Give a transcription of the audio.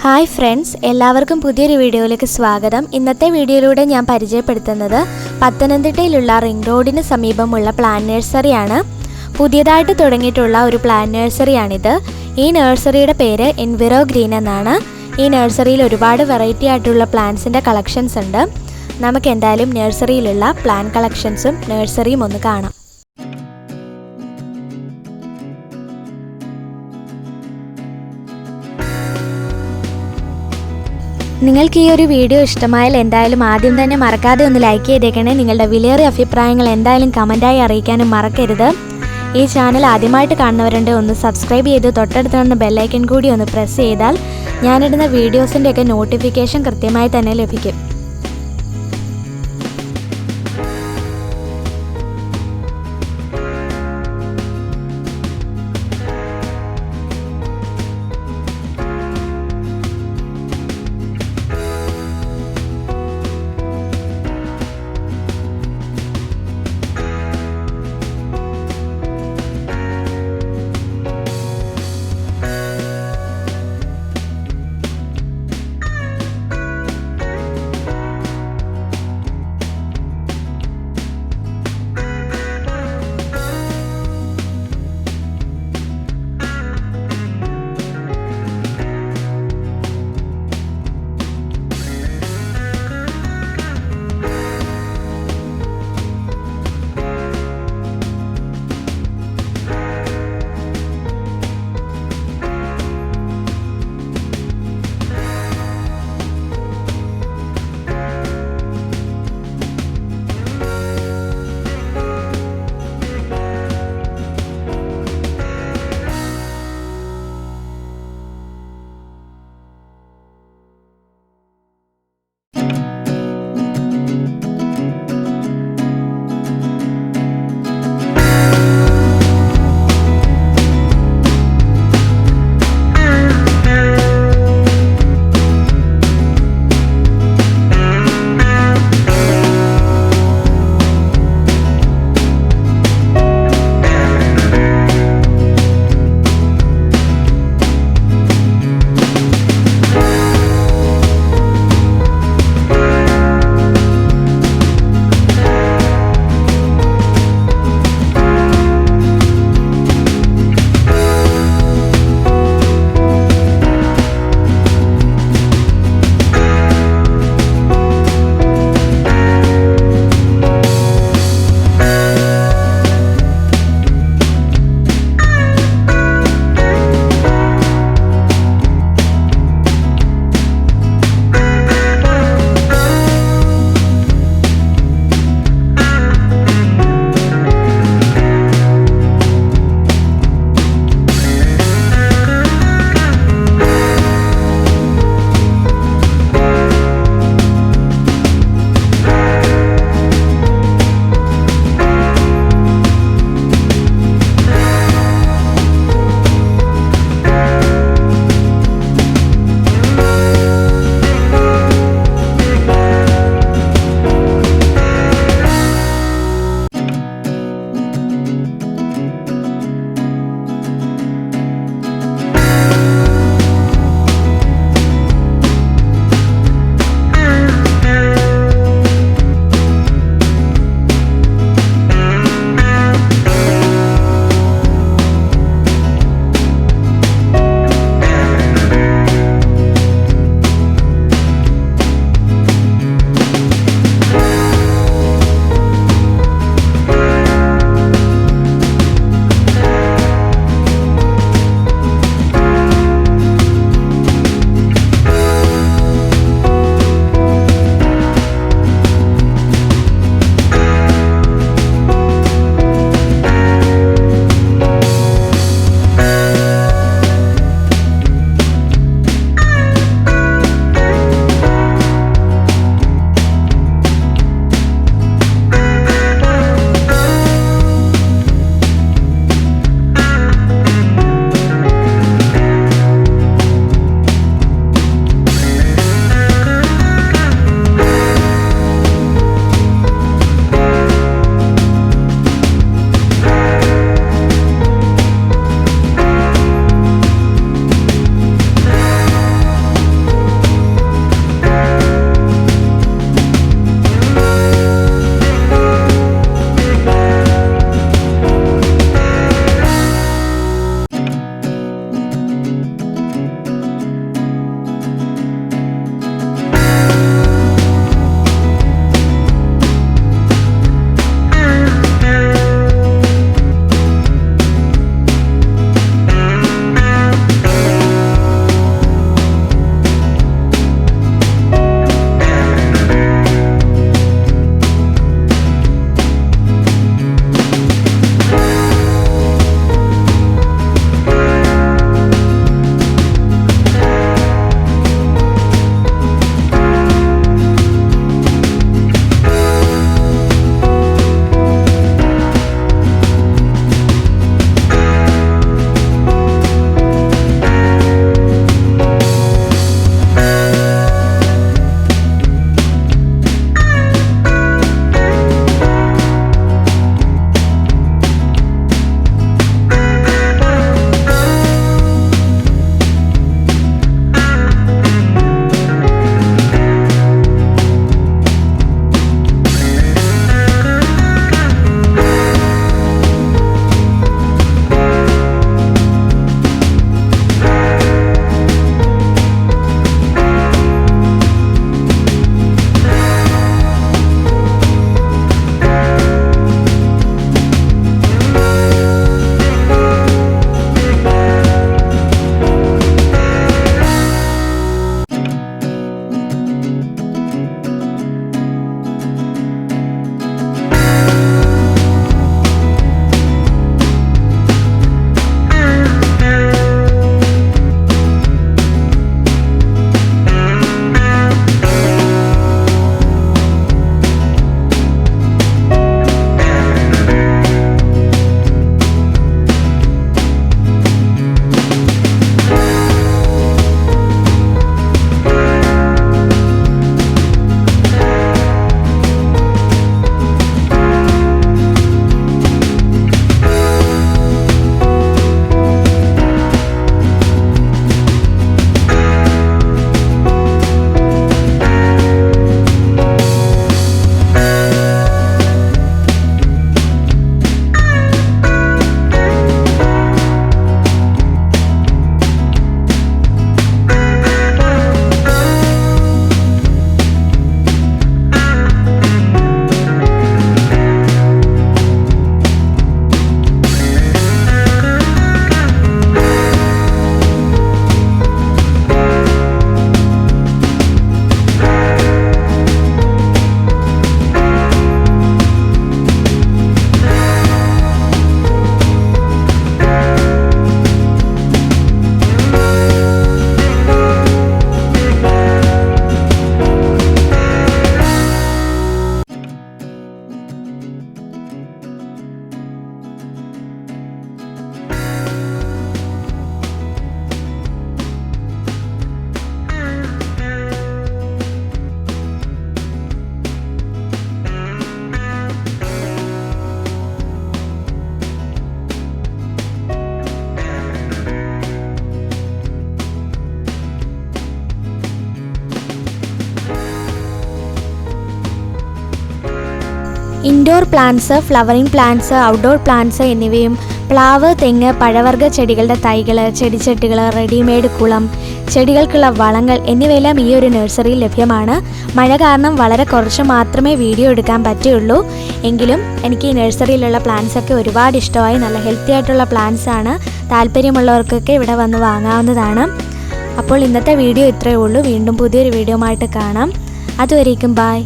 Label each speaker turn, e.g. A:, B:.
A: Hi friends, എല്ലാവർക്കും പുതിയൊരു വീഡിയോയിലേക്ക് സ്വാഗതം. ഇന്നത്തെ വീഡിയോയിലൂടെ ഞാൻ പരിചയപ്പെടുത്തുന്നത് പത്തനംതിട്ടയിലുള്ള റിംഗ് റോഡിന് സമീപമുള്ള പ്ലാന്റ് നഴ്സറിയാണ്. പുതിയതായിട്ട് തുടങ്ങിയിട്ടുള്ള ഒരു പ്ലാന്റ് നഴ്സറിയാണിത്. ഈ നഴ്സറിയുടെ പേര് എൻവിറോ ഗ്രീൻ എന്നാണ്. ഈ നഴ്സറിയിൽ ഒരുപാട് വെറൈറ്റി ആയിട്ടുള്ള പ്ലാന്റ്സിൻ്റെ കളക്ഷൻസ് ഉണ്ട്. നമുക്ക് എന്തായാലും നഴ്സറിയിലുള്ള പ്ലാന്റ് കളക്ഷൻസും നഴ്സറിയും ഒന്ന് കാണാം. നിങ്ങൾക്ക് ഈ ഒരു വീഡിയോ ഇഷ്ടമായാൽ എന്തായാലും ആദ്യം തന്നെ മറക്കാതെ ഒന്ന് ലൈക്ക് ചെയ്തേക്കണേ. നിങ്ങളുടെ വിലയേറിയ അഭിപ്രായങ്ങൾ എന്തായാലും കമൻറ്റായി അറിയിക്കാനും മറക്കരുത്. ഈ ചാനൽ ആദ്യമായിട്ട് കാണുന്നവരുണ്ട് ഒന്ന് സബ്സ്ക്രൈബ് ചെയ്ത് തൊട്ടടുത്ത് നിന്ന് ബെല്ലൈക്കൺ കൂടി ഒന്ന് പ്രസ് ചെയ്താൽ ഞാനിടുന്ന വീഡിയോസിൻ്റെയൊക്കെ നോട്ടിഫിക്കേഷൻ കൃത്യമായി തന്നെ ലഭിക്കും. Indoor plants, flowering plants, outdoor plants എന്നിവയും പ്ലാവ്, തെങ്ങ്, പഴവർഗ്ഗ ചെടികളുടെ തൈകൾ, ചെടിച്ചട്ടികൾ, റെഡിമെയ്ഡ് കുളം, ചെടികൾക്കുള്ള വളങ്ങൾ എന്നിവയെല്ലാം ഈ ഒരു നഴ്സറിയിൽ ലഭ്യമാണ്. മഴ കാരണം വളരെ കുറച്ച് മാത്രമേ വീഡിയോ എടുക്കാൻ പറ്റുള്ളൂ. എങ്കിലും എനിക്ക് ഈ നഴ്സറിയിലുള്ള പ്ലാന്റ്സ് ഒക്കെ ഒരുപാട് ഇഷ്ടമായി. നല്ല ഹെൽത്തി ആയിട്ടുള്ള പ്ലാന്റ്സ് ആണ്. താല്പര്യമുള്ളവർക്കൊക്കെ ഇവിടെ വന്ന് വാങ്ങാവുന്നതാണ്. അപ്പോൾ ഇന്നത്തെ വീഡിയോ ഇത്രയേ ഉള്ളൂ. വീണ്ടും പുതിയൊരു വീഡിയോ ആയിട്ട് കാണാം. അതുവരേക്കും ബൈ.